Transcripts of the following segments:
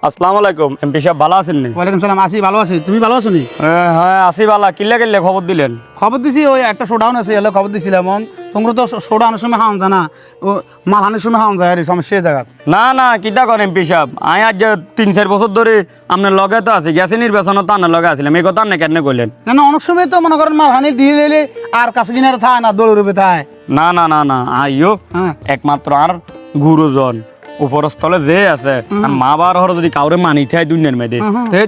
আসসালামু আলাইকুম এমপি সাহেব ভালো আছেন নি? ওয়ালাইকুম সালাম, আছি ভালো আছি, তুমি ভালো আছো নি? হ্যাঁ আছি ভালো। কিল্লে কিল্লে খবর দিলেন? খবর দিছি ওই একটা শোডাউন আছে, এলে খবর দিছিলাম। তোমরা তো শোডাউনের সময় হাওন জানা, ও মালহানের সময় হাওন যায় আর সমস্যা জায়গা। না না কিতা করেন এমপি সাহেব, আমি আজ 3-4 বছর ধরে আপনার লগে তো আছি, গ্যাসে নির্বাচন তো আপনার লগে আছিলাম, এই কথা না কেন কইলেন? না না, অনেক সময় তো মনে করেন মালহানি দিয়ে এলে আর কাছে কিনারে থায় না, দৌড় রূপে থায়। না না না না আইও হ্যাঁ। একমাত্র আর গুরুজন উপরস্থলে যে আছে আর মা বাবার হর যদি কাউরে মানি থাই দুনিয়ার মেয়েদের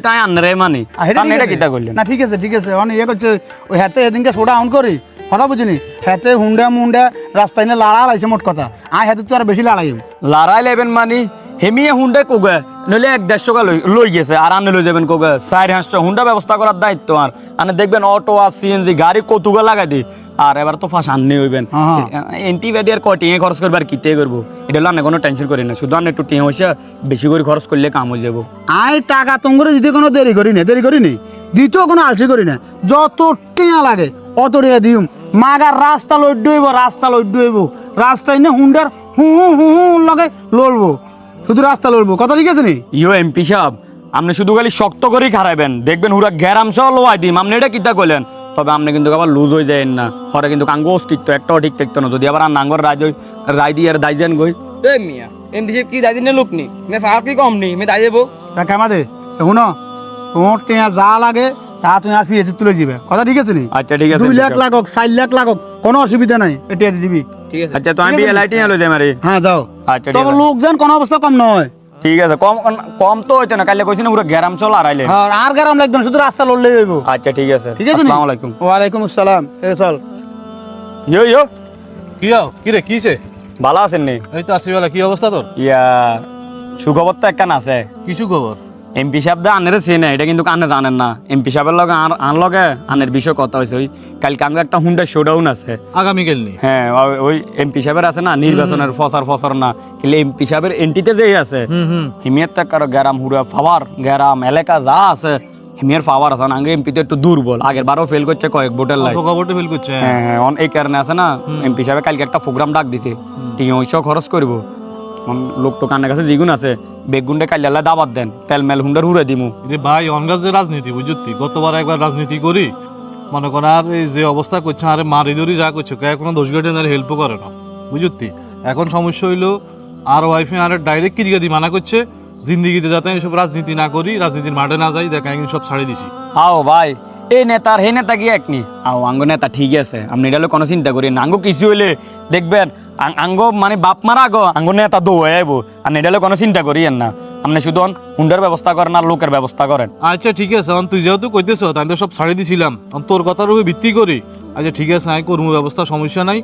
তাই আন্নারে মানি, এটা কিতা করলেন? না ঠিক আছে ঠিক আছে, অনেক ইয়ে করছে ওই হাতে এদিনকে শোডাউন করি কথা বুঝিনি, হাতে হুন্ডা মুন্ডা রাস্তায় না লাড়া লাইছে মোট কথা, আয় হাতে তো আর বেশি লাড়াই। লড়াই লেবেন মানি হেমিয়ে হুন্ডা কোগে নইলে 1-1.5 টাকা লই গেছে আর আনে লই যাবেন কোগে 4-500 হুন্ডা ব্যবস্থা করার দায়িত্ব আর আনে দেখবেন অটো আর সিএনজি গাড়ি কতুগা লাগাই দি আর এবার তো ফাঁস আননি হইবেন এন্টিবায়োটিক আর কয় টিঙে খরচ করবার কিতে করবো, এটা হলো আনে কোনো টেনশন করি না, শুধু আনে একটু টিঙে হইছে বেশি করে খরচ করলে কাম হয়ে যাবো। আয় টাকা তোমরা দিতে কোনো দেরি করি নি দিতেও কোনো আলসি করি না, যত টিয়া লাগে অত টিয়া দিম। মাগার রাস্তা লইব রাস্তায় না হুন্ডার হু হু হু হু লগে লড়বো, শুধু রাস্তা লড়বো, কথা ঠিক আছে নি? ইয়ো এমপি সাহেব আপনি শুধু খালি শক্ত করেই খারাইবেন, দেখবেন হুরা গ্যারাম সহ লোয়াই দিম, আপনি এটা কিতা কইলেন? তবে আপনি কিন্তু আবার লুজ হয়ে যায় না, হরে কিন্তু আঙ্গ অস্তিত্ব একটাও ঠিক থাকতো না, যদি আবার আঙ্গর রায় দিয়ে আর দায় দেন গই মিয়া এমপি সাহেব কি দায় দিনে লোক নি মে ফার কি কম নি মে দায় দেবো। তা কামাদে শুনো, তোমার টিয়া যা লাগে তা তুমি আর ফিরে তুলে যাবে, কথা ঠিক আছে নি? আচ্ছা ঠিক আছে 2 লাখ লাগক 4 লাখ লাগক কোনো অসুবিধা নাই, এটা দিবি। ঠিক আছে আচ্ছা তো আমি এলআইটি লই যাই মারি। হ্যাঁ যাও, আচ্ছা ঠিক তবে আছে লোকজন কোনো অবস্থা কম নয়। ঠিক আছে কম কম তো হইতো না, কাইলে কইছি না পুরো গ্যারাম চল আড়াইলে। হ্যাঁ আর গারাম লাগবে না, শুধু রাস্তা লড়লেই হইব। আচ্ছা ঠিক আছে, ঠিক আছে নি? আসসালামু আলাইকুম। ওয়ালাইকুম আসসালাম, এ চল। ইয়ো কি রে কিছে? ভালো আছেন নি? এই তো আসি বেলা, কি অবস্থা তোর? ইয়া সুখবর তো একটা আছে। কিছু খবর? এমপি সাহেব দা আনের চেনে, এটা কিন্তু কানে জানেন না। এমপি সাহেবের লগে আর লগে আনের বিষয় কথা হয়েছে, ওই কালকে আঙ্গ একটা হুন্ডা শোডাউন আছে আগামীকাল নি? হ্যাঁ ওই এমপি সাহেবের আছে না নির্বাচনের ফসর না, কিন্তু এমপি সাহেবের এন্টিতে যেই আছে হিমিয়ার তো কারো গ্যারাম হুড়া পাওয়ার গ্যারাম এলাকা যা আছে হিমিয়ার পাওয়ার আছে, আগে এমপি তো একটু দুর্বল, আগের বারও ফেল করছে কয়েক ভোটের লাই। খবরটা ফেল করছে। হ্যাঁ হ্যাঁ এই কারণে আছে না এমপি সাহেব কালকে একটা প্রোগ্রাম ডাক দিছে, 300 খরচ করবো। লোক তো কানের কাছে যেগুন আছে বেগুনটা কাইলে দাবাত দেন, তেল মেল হুন্ডার হুড়ে দিমু। রে ভাই অনগাছ যে রাজনীতি বুঝতি, গতবার একবার রাজনীতি করি মনে কর আর এই যে অবস্থা করছে আরে মারি ধরি যা করছে কে কোনো দোষ ঘটে না, হেল্পও করে না বুঝতি। এখন সমস্যা হইলো আর ওয়াইফে আর ডাইরেক্ট কিরিয়া দি মানা করছে জিন্দিগিতে যাতে এসব রাজনীতি না করি, রাজনীতির মাঠে না যাই, দেখা একদিন সব ছাড়ে দিছি। আও ভাই এই নেতার হে নেতা কি একনি আও আঙ্গ নেতা ঠিক আছে, আপনি এটা কোনো চিন্তা করি না, আঙ্গ কিছু হইলে দেখবেন আঙ্গ মানে বাপ মারা আগো আঙ্গ নেতা দৌ হয়ে আইব, আর এটা কোনো চিন্তা করিয়েন না, আপনি শুধু হুন্ডার ব্যবস্থা করেন আর লোকের ব্যবস্থা করেন। আচ্ছা ঠিক আছে, তুই যেহেতু কইতেছ তাই তো সব ছাড়ে দিছিলাম, তোর কথার উপরে ভিত্তি করি আচ্ছা ঠিক আছে আমি কর্ম ব্যবস্থা সমস্যা নাই।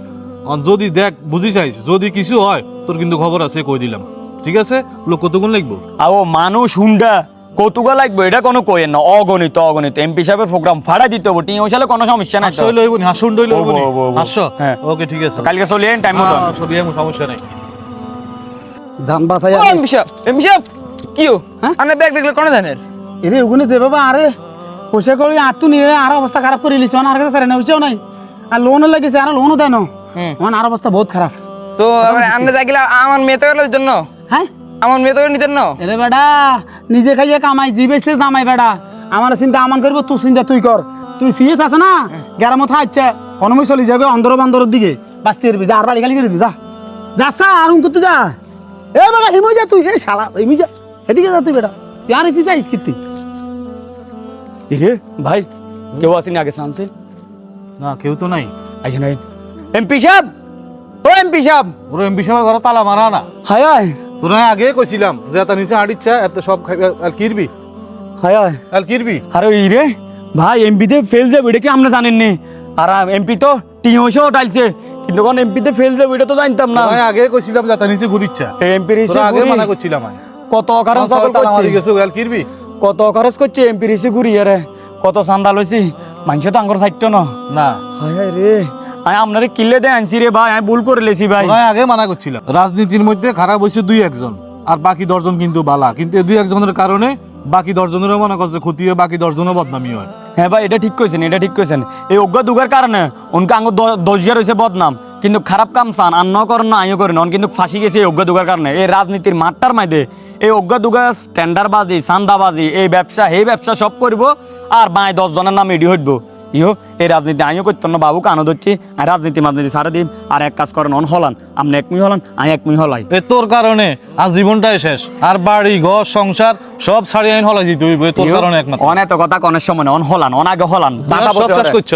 যদি দেখ বুঝি চাইছ যদি কিছু হয় তোর কিন্তু খবর আছে কই দিলাম, ঠিক আছে? লোক কতক্ষণ লাগবো? আও মানুষ হুন্ডা কৌতুকা লাগবে এটা কোনো কইেন না, অগণিত এমপি সাহেবের প্রোগ্রাম ফাড়া দিতে হবো, টিং ওইসালে কোনো সমস্যা নাই। হাসো লইব নি, হাসুন লইব নি, হাসো। হ্যাঁ ওকে ঠিক আছে, কালকে চলে আইন টাইম মতো। ছবি এমন সমস্যা নাই। জানবা ভাই এমপি সাহেব কিও আনে ব্যাগ দেখলে কোন জানেন এরে ওগুনে যে বাবা আরে পয়সা করে আটু নিয়ে আর অবস্থা খারাপ করে লিছ, আর কাছে সারে না বুঝছো নাই, আর লোনও লাগিছে আর লোনও দেয় না, আর অবস্থা বহুত খারাপ। তো আন্নে যাইলা আমার মেয়ে তো গেল জন্য, হ্যাঁ আমার মেয়ে তো নিতেন না। এরে বেটা নিজে খাইয়ে কামাই জি বেসলে জামাই বেটা, আমার চিন্তা আমান করবো, তুই চিন্তা তুই কর। তুই ফিয়েছ আছে না গ্যারামত আচ্ছা হনমই চলি যাবে অন্দর বান্দরের দিকে বাঁচতে পারবি, যা আর বাড়ি গালি করে দি, যা যাচ্ছা আর করতে যা। এ বেটা হিমই যা তুই, এ শালা হিমই যা, এদিকে যা তুই বেটা, তুই আর এসে যাইস কীর্তি। রে ভাই কেউ আসেনি আগে সামনে? না কেউ তো নাই। এখানে এমপি সাহেব, ও এমপি সাহেব, ওরা এমপি সাহেবের ঘরে তালা মারা না? হায় হায় তোরা আগে কইছিলাম যে এত নিচে হাঁটিচ্ছা এত সব খাইবে আর কিরবি হায় হায় আর কিরবি। আরে ওই রে ভাই এমপিতে ফেল যাবে এটা কি আমরা জানেন নি, আর এমপি তো টিংশও টাইলছে কিন্তু কোন এমপিতে ফেল যাবে এটা তো জানতাম না। তোরা আগে কইছিলাম যে এত নিচে ঘুরিচ্ছা, এমপি রিসি তোরা আগে মানা করছিলাম আমি। কত খরচ তালা মারি গেছে আর কিরবি। কত খরচ করছে এমপি রিসি ঘুরি রে, কত চান্দা লইছি মানুষ তো আঙ্গর থাকতো না। না হায় হায় রে আমি আপনারে কিল্লে দে আনছি রে ভাই, আমি ভুল করে লেছি ভাই। তোরা আগে মানা করছিলাম। রাজনীতির মধ্যে খারাপ হয়েছে 2-1 আর বাকি 10 জন কিন্তু বালা, কিন্তু এই 2-1 কারণে বাকি 10 জনেরও মনে করছে ক্ষতি হয়, বাকি 10 জনও বদনামি হয়। হ্যাঁ ভাই এটা ঠিক কইছেন, এটা ঠিক কইছেন। এই অজ্ঞা দুগার কারণে উনকে আঙ্গ 10 ইয়ার হয়েছে বদনাম, কিন্তু খারাপ কাম চান আর ন করেন না আইও করেন, কিন্তু ফাঁসি গেছে এই অজ্ঞা দুগার কারণে। এই রাজনীতির মাঠটার মাঝে এই অজ্ঞা দুগা স্ট্যান্ডারবাজি চান্দাবাজি এই ব্যবসা সব করব আর বাই 10 জনের নাম এডি হইব ইহো এই রাজনীতি আমিও করতাম না বাবু কানো ধরছি আর রাজনীতি সারা দিন আর এক কাজ করেন অন হলান আপনি একমি হলান আমি একমি হলাই এ তোর কারণে আজ জীবনটাই শেষ আর বাড়ি ঘর সংসার সব ছাড়িয়ে আইন হলাই দিতে হইব তোর কারণে একমাত্র অনেক কথা কনের সময় অন হলান অন আগে হলান সব শেষ করছ